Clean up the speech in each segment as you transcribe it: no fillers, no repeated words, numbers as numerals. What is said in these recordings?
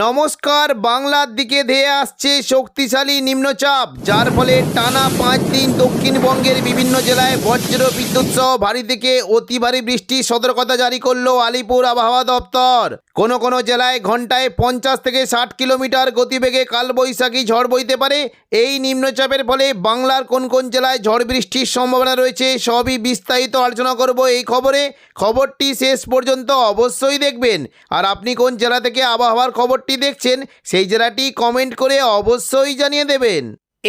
নমস্কার। বাংলার দিকে ধেয়ে আসছে শক্তিশালী নিম্নচাপ, যার ফলে টানা 5 দিন দক্ষিণবঙ্গের বিভিন্ন জেলায় বজ্র বিদ্যুৎ সহ ভারী থেকে অতি ভারী বৃষ্টির সতর্কতা জারি করলো আলিপুর আবহাওয়া দপ্তর। কোনো জেলায় ঘন্টায় 50 থেকে 60 কিলোমিটার গতিবেগে কালবৈশাখী ঝড় বইতে পারে। এই নিম্নচাপের ফলে বাংলার কোন জেলায় ঝড় বৃষ্টির সম্ভাবনা রয়েছে সবই বিস্তারিত আলোচনা করব এই খবরটি শেষ পর্যন্ত অবশ্যই দেখবেন। আর আপনি কোন জেলা থেকে আবহাওয়ার খবরটি দেখছেন সেই জেলাটি কমেন্ট করে অবশ্যই জানিয়ে দেবেন।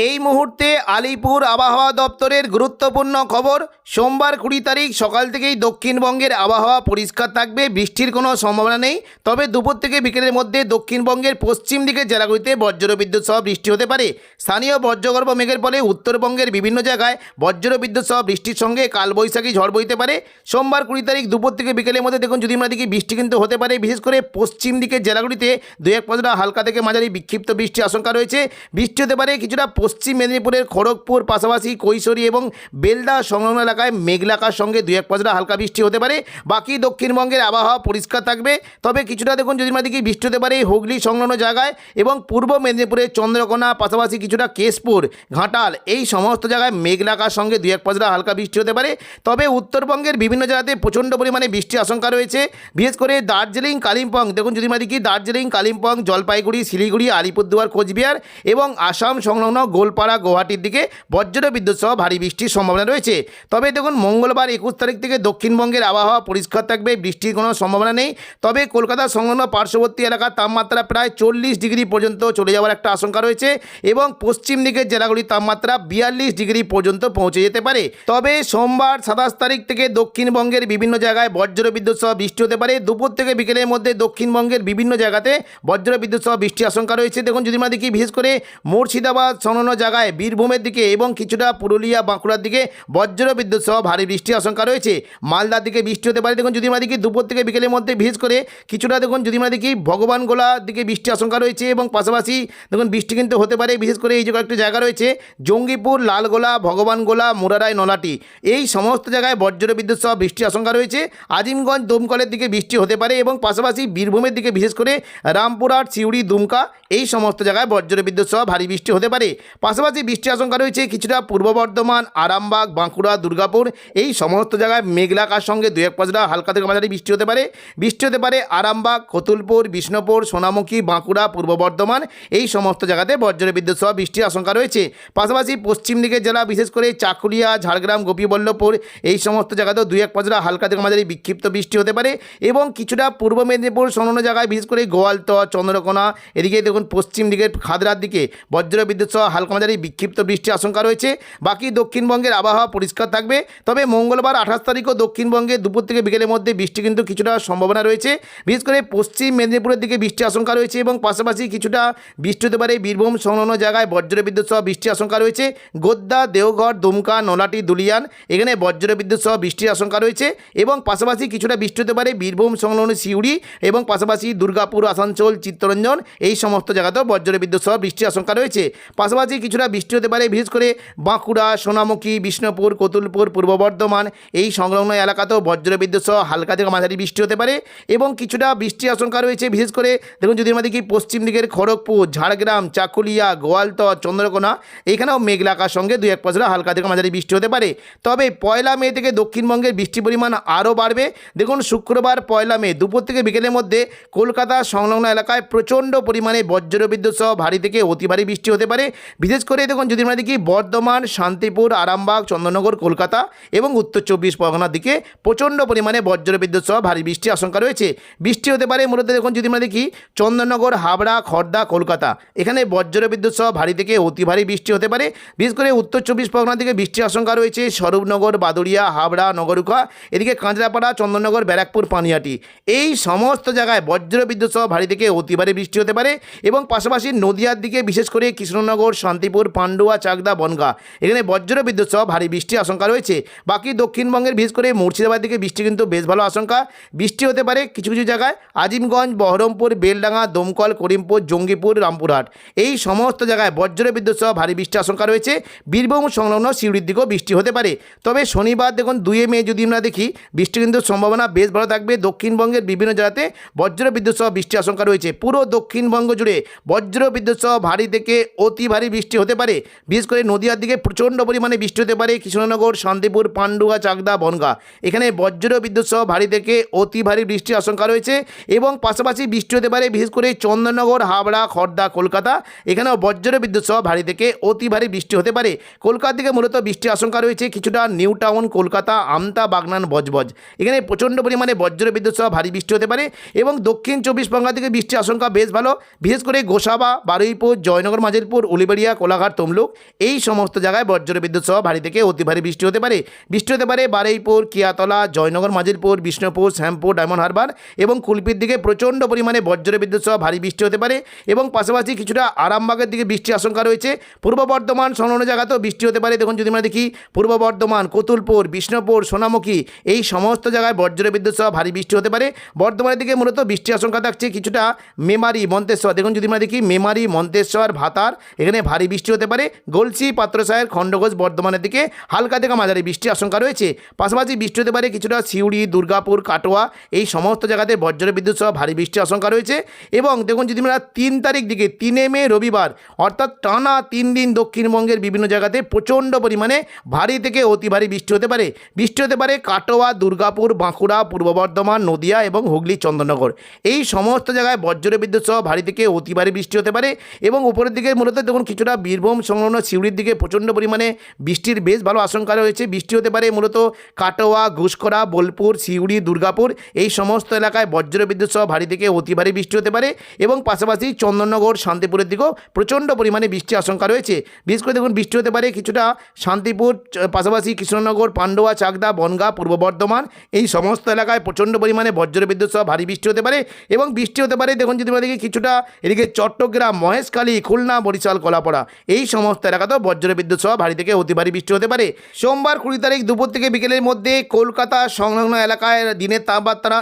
এই মুহূর্তে আলিপুর আবহাওয়া দপ্তরের গুরুত্বপূর্ণ খবর। সোমবার 20 তারিখ সকাল থেকেই দক্ষিণবঙ্গের আবহাওয়া পরিষ্কার থাকবে, বৃষ্টির কোনো সম্ভাবনা নেই। তবে দুপুর থেকে বিকেলের মধ্যে দক্ষিণবঙ্গের পশ্চিম দিকের জেলাগুলিতে বজ্রবিদ্যুৎ সহ বৃষ্টি হতে পারে। স্থানীয় বজ্রগর্ভ মেঘের ফলে উত্তরবঙ্গের বিভিন্ন জায়গায় বজ্রবিদ্যুৎ সহ বৃষ্টির সঙ্গে কালবৈশাখী ঝড় বইতে পারে। সোমবার 20 তারিখ দুপুর থেকে বিকেলের মধ্যে দেখুন যদি আমরা দেখি বৃষ্টি কিন্তু হতে পারে। বিশেষ করে পশ্চিম দিকের জেলাগুলিতে 2-1 পশলা হালকা থেকে মাঝারি বিক্ষিপ্ত বৃষ্টির আশঙ্কা রয়েছে। বৃষ্টি হতে পারে কিছুটা পশ্চিম মেদিনীপুরের খড়গপুর, পাশাপাশি কৈশোরী এবং বেলদা সংলগ্ন এলাকায় মেঘলাকার সঙ্গে 2-1 পশলা হালকা বৃষ্টি হতে পারে। বাকি দক্ষিণবঙ্গের আবহাওয়া পরিষ্কার থাকবে। তবে কিছুটা দেখুন যদি আমরা দেখি বৃষ্টি হতে পারে হুগলি সংলগ্ন জায়গায় এবং পূর্ব মেদিনীপুরের চন্দ্রকোনা, পাশাপাশি কিছুটা কেশপুর, ঘাটাল এই সমস্ত জায়গায় মেঘলাকার সঙ্গে 2-1 পশলা হালকা বৃষ্টি হতে পারে। তবে উত্তরবঙ্গের বিভিন্ন জেলাতে প্রচণ্ড পরিমাণে বৃষ্টির আশঙ্কা রয়েছে। বিশেষ করে দার্জিলিং, কালিম্পং, দেখুন যদি আমরা দেখি দার্জিলিং, কালিম্পং, জলপাইগুড়ি, শিলিগুড়ি, আলিপুরদুয়ার, কোচবিহার এবং আসাম সংলগ্ন গোলপাড়া, গুয়াহাটির দিকে বজ্র বিদ্যুৎ সহ ভারী বৃষ্টির সম্ভাবনা রয়েছে। তবে দেখুন মঙ্গলবার 21 তারিখ থেকে দক্ষিণবঙ্গের আবহাওয়া পরিষ্কার থাকবে, বৃষ্টির কোনো সম্ভাবনা নেই। তবে কলকাতা সংলগ্ন পার্শ্ববর্তী এলাকার তাপমাত্রা প্রায় 40 ডিগ্রি পর্যন্ত চলে যাওয়ার একটা আশঙ্কা রয়েছে এবং পশ্চিম দিকের জেলাগুলির তাপমাত্রা 42 ডিগ্রি পর্যন্ত পৌঁছে যেতে পারে। তবে সোমবার 27 তারিখ থেকে দক্ষিণবঙ্গের বিভিন্ন জায়গায় বজ্র বিদ্যুৎ সহ বৃষ্টি হতে পারে। দুপুর থেকে বিকেলের মধ্যে দক্ষিণবঙ্গের বিভিন্ন জায়গাতে বজ্র বিদ্যুৎ সহ বৃষ্টির আশঙ্কা রয়েছে। দেখুন যদি আমরা দেখি বিশেষ করে মুর্শিদাবাদ সংলগ্ন জায়গায়, বীরভূমের দিকে এবং কিছুটা পুরুলিয়া, বাঁকুড়ার দিকে বজ্র বিদ্যুৎ সহ ভারী বৃষ্টির আশঙ্কা রয়েছে। মালদার দিকে বৃষ্টি হতে পারে। দেখুন যদি আমরা দেখি দুপুর থেকে বিকেলের মধ্যে বিশেষ করে কিছুটা দেখুন যদি আমরা দেখি ভগবানগোলার দিকে বৃষ্টির আশঙ্কা রয়েছে এবং পাশাপাশি দেখুন বৃষ্টি কিন্তু হতে পারে। বিশেষ করে এই যে কয়েকটি জায়গা রয়েছে জঙ্গিপুর, লালগোলা, ভগবানগোলা, মুরারাই, নলাটি এই সমস্ত জায়গায় বজ্র বিদ্যুৎ সহ বৃষ্টির আশঙ্কা রয়েছে। আজিমগঞ্জ, দমকলের দিকে বৃষ্টি হতে পারে এবং পাশাপাশি বীরভূমের দিকে বিশেষ করে রামপুরহাট, সিউড়ি, দুমকা এই সমস্ত জায়গায় বজ্র বিদ্যুৎ সহ ভারী বৃষ্টি হতে পারে। পাশাপাশি বৃষ্টির আশঙ্কা রয়েছে কিছুটা পূর্ব বর্ধমান, আরামবাগ, বাঁকুড়া, দুর্গাপুর এই সমস্ত জায়গায় মেঘলাকার সঙ্গে 2-1 পশলা হালকা থেকে মাঝারি বৃষ্টি হতে পারে। আরামবাগ, কতুলপুর, বিষ্ণুপুর, সোনামুখী, বাঁকুড়া, পূর্ব বর্ধমান এই সমস্ত জায়গাতে বজ্র বিদ্যুৎ সহ বৃষ্টির আশঙ্কা রয়েছে। পাশাপাশি পশ্চিম দিকের জেলা বিশেষ করে চাকুলিয়া, ঝাড়গ্রাম, গোপীবল্লভপুর এই সমস্ত জায়গাতেও 2-1 পশলা হালকা থেকে মাঝারি বিক্ষিপ্ত বৃষ্টি হতে পারে এবং কিছুটা পূর্ব মেদিনীপুর সংলগ্ন জায়গায় বিশেষ করে গোয়ালতর, চন্দ্রকোনা এদিকে দেখুন পশ্চিম দিকের খাদরার দিকে বজ্র বিদ্যুৎ সহ হালকা মাঝারি বিক্ষিপ্ত বৃষ্টির আশঙ্কা রয়েছে। বাকি দক্ষিণবঙ্গের আবহাওয়া পরিষ্কার থাকবে। তবে মঙ্গলবার 28 তারিখও দক্ষিণবঙ্গে দুপুর থেকে বিকেলের মধ্যে বৃষ্টি কিন্তু কিছুটা সম্ভাবনা রয়েছে। বিশেষ করে পশ্চিম মেদিনীপুরের দিকে বৃষ্টির আশঙ্কা রয়েছে এবং পাশাপাশি কিছুটা বৃষ্টি হতে পারে বীরভূম সংলগ্ন জায়গায় বজ্র বিদ্যুৎ সহ বৃষ্টির আশঙ্কা রয়েছে। গোদ্দা, দেওঘর, দুমকা, নলাটি, দুলিয়ান এখানে বজ্র বিদ্যুৎ সহ বৃষ্টির আশঙ্কা রয়েছে এবং পাশাপাশি কিছুটা বৃষ্টি হতে পারে বীরভূম সংলগ্ন সিউড়ি এবং পাশাপাশি দুর্গাপুর, আসানসোল, চিত্তরঞ্জন এই সমস্ত জায়গাতেও বজ্র বিদ্যুৎ সহ বৃষ্টির আশঙ্কা রয়েছে। পাশাপাশি কিছুটা বৃষ্টি হতে পারে বিশেষ করে বাঁকুড়া, সোনামুখী, বিষ্ণুপুর, কতুলপুর, পূর্ব বর্ধমান এই সংলগ্ন এলাকাতেও বজ্র বিদ্যুৎ সহ হালকা থেকে মাঝারি বৃষ্টি হতে পারে এবং কিছুটা বৃষ্টির আশঙ্কা রয়েছে বিশেষ করে দেখুন যদি আমরা দেখি পশ্চিম দিকের খড়গপুর, ঝাড়গ্রাম, চাকুলিয়া, গোয়ালতর, চন্দ্রকোনা এখানেও মেঘলাকার সঙ্গে 2-1 পশলা হালকা থেকে মাঝারি বৃষ্টি হতে পারে। তবে 1 মে থেকে দক্ষিণবঙ্গের বৃষ্টির পরিমাণ আরও বাড়বে। দেখুন শুক্রবার 1 মে দুপুর থেকে বিকেলের মধ্যে কলকাতা সংলগ্ন এলাকায় প্রচণ্ড পরিমাণে বজ্র বিদ্যুৎ সহ ভারী থেকে অতি ভারী বৃষ্টি হতে পারে। বিশেষ করে দেখুন যদি আমরা দেখি বর্ধমান, শান্তিপুর, আরামবাগ, চন্দননগর, কলকাতা এবং উত্তর 24 পরগনার দিকে প্রচণ্ড পরিমাণে বজ্র বিদ্যুৎ সহ ভারী বৃষ্টির আশঙ্কা রয়েছে। বৃষ্টি হতে পারে মূলত দেখুন যদি আমরা দেখি চন্দননগর, হাবড়া, খড়দা, কলকাতা এখানে বজ্র বিদ্যুৎ সহ ভারী থেকে অতি ভারী বৃষ্টি হতে পারে। বিশেষ করে উত্তর 24 পরগনার দিকে বৃষ্টির আশঙ্কা রয়েছে স্বরূপনগর, বাদুড়িয়া, হাবড়া, নগরুকা এদিকে কাঁচরাপাড়া, চন্দননগর, ব্যারাকপুর, পানিহাটি এই সমস্ত জায়গায় বজ্র বিদ্যুৎ সহ ভারী থেকে অতি ভারী বৃষ্টি হতে পারে এবং পাশাপাশি নদিয়ার দিকে বিশেষ করে কৃষ্ণনগর, শান্তিপুর, পান্ডুয়া, চাকদা, বনগাঁ এখানে বজ্র বিদ্যুৎ সহ ভারী বৃষ্টির আশঙ্কা রয়েছে। বাকি দক্ষিণবঙ্গের বিশেষ করে মুর্শিদাবাদ দিকে বৃষ্টি কিন্তু বেশ ভালো আশঙ্কা। বৃষ্টি হতে পারে কিছু কিছু জায়গায় আজিমগঞ্জ, বহরমপুর, বেলডাঙ্গা, দমকল, করিমপুর, জঙ্গিপুর, রামপুরহাট এই সমস্ত জায়গায় বজ্র বিদ্যুৎ সহ ভারী বৃষ্টির আশঙ্কা রয়েছে। বীরভূম সংলগ্ন সিউড়ির দিকেও বৃষ্টি হতে পারে। তবে শনিবার দেখুন 2 মে যদি আমরা দেখি বৃষ্টি কিন্তু সম্ভাবনা বেশ ভালো থাকবে। দক্ষিণবঙ্গের বিভিন্ন জায়গাতে বজ্র বিদ্যুৎ সহ বৃষ্টির আশঙ্কা রয়েছে। পুরো দক্ষিণবঙ্গ জুড়ে বজ্র বিদ্যুৎ সহ ভারী থেকে অতি ভারী বৃষ্টি হতে পারে। বিশেষ করে নদীয়ার দিকে প্রচণ্ড পরিমাণে বৃষ্টি হতে পারে। কৃষ্ণনগর, শান্তিপুর, পান্ডুয়া, চাকদা, বনগাঁ এখানে বজ্র বিদ্যুৎ সহ ভারী থেকে অতি ভারী বৃষ্টির আশঙ্কা রয়েছে। এবং পাশাপাশি বৃষ্টি হতে পারে বিশেষ করে চন্দননগর, হাবড়া, খড়দা, কলকাতা এখানেও বজ্র বিদ্যুৎ সহ ভারী থেকে অতি ভারী বৃষ্টি হতে পারে। কলকাতা থেকে মূলত বৃষ্টির আশঙ্কা রয়েছে কিছুটা নিউ টাউন, কলকাতা, আমতা, বাগনান, বজবজ এখানে প্রচণ্ড পরিমাণে বজ্র বিদ্যুৎ সহ ভারী বৃষ্টি হতে পারে। এবং দক্ষিণ 24 পরগনা থেকে বৃষ্টির আশঙ্কা বেশ ভালো। বিশেষ করে গোসাবা, বারুইপুর, জয়নগর, মাঝেরপুর, উলিবেড়িয়া, কোলাঘাট, তমলুক এই সমস্ত জায়গায় বজ্র বিদ্যুৎ সহ ভারী থেকে অতি ভারী বৃষ্টি হতে পারে। বৃষ্টি হতে পারে বারুইপুর, কিয়াতলা, জয়নগর, মাঝেরপুর, বিষ্ণুপুর, শ্যামপুর, ডায়মন্ড হারবার এবং কুলপির দিকে প্রচণ্ড পরিমাণে বজ্র বিদ্যুৎ সহ ভারী বৃষ্টি হতে পারে। এবং পাশাপাশি কিছুটা আরামবাগের দিকে বৃষ্টির আশঙ্কা রয়েছে। পূর্ব বর্ধমান সংলগ্ন জায়গাতেও বৃষ্টি হতে পারে। দেখুন যদি আমরা দেখি পূর্ব বর্ধমান, কতুলপুর, বিষ্ণুপুর, সোনামুখী এই সমস্ত জায়গায় বজ্র বিদ্যুৎ সহ ভারী বৃষ্টি হতে পারে। বর্ধমানের দিকে মূলত বৃষ্টির আশঙ্কা থাকছে কিছুটা মেমারি, মন্তেশ্বর দেখুন যদি আমরা দেখি মেমারি, মন্তেশ্বর, ভাতার এখানে ভারী বৃষ্টি হতে পারে। গলসি, পাত্রসাহের, খণ্ডঘোষ বর্ধমানের দিকে হালকা থেকে মাঝারি বৃষ্টির আশঙ্কা রয়েছে। পাশাপাশি বৃষ্টি হতে পারে কিছুটা সিউড়ি, দুর্গাপুর, কাটোয়া এই সমস্ত জায়গাতে বজ্র বিদ্যুৎ সহ ভারী বৃষ্টির আশঙ্কা রয়েছে। এবং দেখুন যদি আমরা 3 তারিখ দিকে 3 মে রবিবার অর্থাৎ টানা 3 দিন দক্ষিণবঙ্গের বিভিন্ন জায়গাতে প্রচণ্ড পরিমাণে ভারী থেকে অতি ভারী বৃষ্টি হতে পারে। বৃষ্টি হতে পারে কাটোয়া, দুর্গাপুর, বাঁকুড়া, পূর্ব বর্ধমান, নদিয়া এবং হুগলি, চন্দননগর এই সমস্ত জায়গায় বজ্র বিদ্যুৎ সহ ভারী থেকে অতি ভারী বৃষ্টি হতে পারে। এবং উপরের দিকে মূলত দেখুন কিছুটা বীরভূম সংলগ্ন সিউড়ির দিকে প্রচণ্ড পরিমাণে বৃষ্টির বেশ ভালো আশঙ্কা রয়েছে। বৃষ্টি হতে পারে মূলত কাটোয়া, ঘুষকরা, বোলপুর, সিউড়ি, দুর্গাপুর এই সমস্ত এলাকায় বজ্র বিদ্যুৎ সহ ভারী থেকে অতি ভারী বৃষ্টি হতে পারে। এবং পাশাপাশি চন্দননগর, শান্তিপুরের দিকেও প্রচণ্ড পরিমাণে বৃষ্টির আশঙ্কা রয়েছে। বিশেষ করে দেখুন বৃষ্টি হতে পারে কিছুটা শান্তিপুর, পাশাপাশি কৃষ্ণনগর, পান্ডুয়া, চাকদা, বনগাঁ, পূর্ব বর্ধমান এই সমস্ত এলাকায় প্রচণ্ড পরিমাণে বজ্র বিদ্যুৎ সহ ভারী বৃষ্টি হতে পারে। এবং বৃষ্টি হতে পারে দেখুন যদি আমরা দেখি কিছুটা এদিকে চট্টগ্রাম, মহেশখালী, খুলনা, বরিশাল, কলাপাড়া এই সমস্ত এলাকাতেও বজ্র বিদ্যুৎ সহ ভারী থেকে অতি ভারী বৃষ্টি হতে পারে। সোমবার 20 তারিখ দুপুর থেকে বিকেলের মধ্যে কলকাতা সংলগ্ন এলাকায় দিনের তাপমাত্রা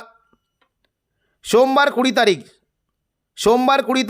সোমবার 20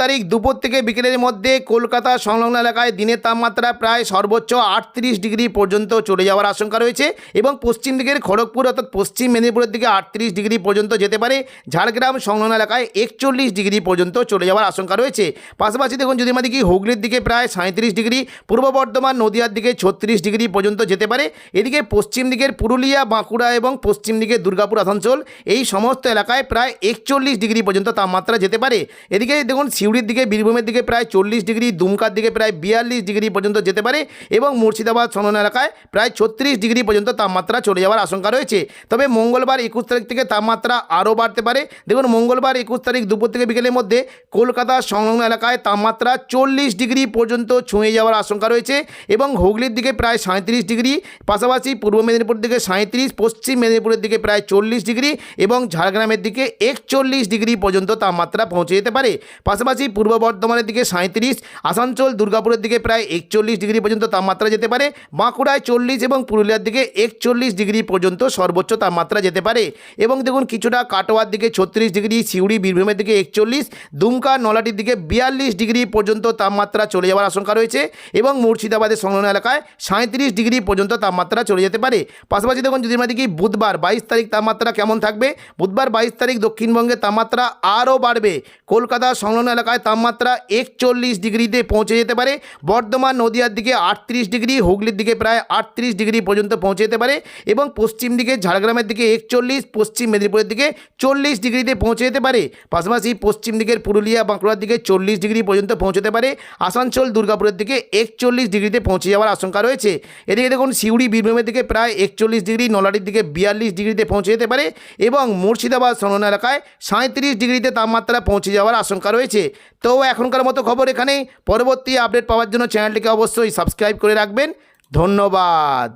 তারিখ দুপুর থেকে বিকেলের মধ্যে কলকাতা সংলগ্ন এলাকায় দিনের তাপমাত্রা প্রায় সর্বোচ্চ 38 ডিগ্রি পর্যন্ত চলে যাওয়ার আশঙ্কা রয়েছে। এবং পশ্চিম দিকের খড়গপুর অর্থাৎ পশ্চিম মেদিনীপুরের দিকে 38 ডিগ্রি পর্যন্ত যেতে পারে। ঝাড়গ্রাম সংলগ্ন এলাকায় 41 ডিগ্রি পর্যন্ত চলে যাওয়ার আশঙ্কা রয়েছে। পাশাপাশি দেখুন যদি আমরা দেখি হুগলির দিকে প্রায় 37 ডিগ্রি, পূর্ব বর্ধমান, নদিয়ার দিকে 36 ডিগ্রি পর্যন্ত যেতে পারে। এদিকে পশ্চিম দিকের পুরুলিয়া, বাঁকুড়া এবং পশ্চিম দিকে দুর্গাপুর, আসানসোল এই সমস্ত এলাকায় প্রায় 41 ডিগ্রি পর্যন্ত তাপমাত্রা যেতে পারে। এদিকে দেখুন সিউড়ির দিকে, বীরভূমের দিকে প্রায় 40 ডিগ্রি, দুমকার দিকে প্রায় 42 ডিগ্রি পর্যন্ত যেতে পারে। এবং মুর্শিদাবাদ সংলগ্ন এলাকায় প্রায় 36 ডিগ্রি পর্যন্ত তাপমাত্রা চলে যাওয়ার আশঙ্কা রয়েছে। তবে মঙ্গলবার 21 তারিখ থেকে তাপমাত্রা আরও বাড়তে পারে। দেখুন মঙ্গলবার 21 তারিখ দুপুর থেকে বিকেলের মধ্যে কলকাতা সংলগ্ন এলাকায় তাপমাত্রা 40 ডিগ্রি পর্যন্ত ছুঁয়ে যাওয়ার আশঙ্কা রয়েছে। এবং হুগলির দিকে প্রায় 37 ডিগ্রি, পাশাপাশি পূর্ব মেদিনীপুরের দিকে 37, পশ্চিম মেদিনীপুরের দিকে প্রায় 40 ডিগ্রি এবং ঝাড়গ্রামের দিকে 41 ডিগ্রি পর্যন্ত তাপমাত্রা পৌঁছে যেতে পারে। পাশাপাশি পূর্ব বর্ধমানের দিকে 37, আসানসোল, দুর্গাপুরের দিকে প্রায় 41 ডিগ্রি পর্যন্ত তাপমাত্রা যেতে পারে। বাঁকুড়ায় 40 এবং পুরুলিয়ার দিকে 41 ডিগ্রি পর্যন্ত সর্বোচ্চ তাপমাত্রা যেতে পারে। এবং দেখুন কিছুটা কাটোয়ার দিকে 36 ডিগ্রি, সিউড়ি, বীরভূমের দিকে 41, দুমকা, নলাটির দিকে 42 ডিগ্রি পর্যন্ত তাপমাত্রা চলে যাওয়ার আশঙ্কা রয়েছে। এবং মুর্শিদাবাদের সংলগ্ন এলাকায় 37 ডিগ্রি পর্যন্ত তাপমাত্রা চলে যেতে পারে। পাশাপাশি দেখুন যদি আমরা দেখি বুধবার 22 তারিখ তাপমাত্রা কেমন থাকবে। বুধবার 22 তারিখ দক্ষিণবঙ্গের তাপমাত্রা আরও বাড়বে। কলকাতা সংলগ্ন এলাকায় তাপমাত্রা 41 ডিগ্রিতে পৌঁছে যেতে পারে। বর্ধমান, নদিয়ার দিকে 38 ডিগ্রি, হুগলির দিকে প্রায় 38 ডিগ্রি পর্যন্ত পৌঁছে যেতে পারে। এবং পশ্চিম দিকে ঝাড়গ্রামের দিকে 41, পশ্চিম মেদিনীপুরের দিকে 40 ডিগ্রিতে পৌঁছে যেতে পারে। পাশাপাশি পশ্চিম দিকের পুরুলিয়া, বাঁকুড়ার দিকে 40 ডিগ্রি পর্যন্ত পৌঁছতে পারে। আসানসোল, দুর্গাপুরের দিকে 41 ডিগ্রিতে পৌঁছে যাওয়ার আশঙ্কা রয়েছে। এদিকে দেখুন সিউড়ি, বীরভূমের দিকে প্রায় 41 ডিগ্রি, নলাটির দিকে 42 ডিগ্রিতে পৌঁছে যেতে পারে। এবং মুর্শিদাবাদ সংলগ্ন এলাকায় 37 ডিগ্রিতে তাপমাত্রা পৌঁছে যাওয়ার আশঙ্কা রয়েছে। তো এখনকার মতো খবর এখানেই। পরবর্তী আপডেট পাওয়ার জন্য চ্যানেলটিকে অবশ্যই সাবস্ক্রাইব করে রাখবেন। ধন্যবাদ।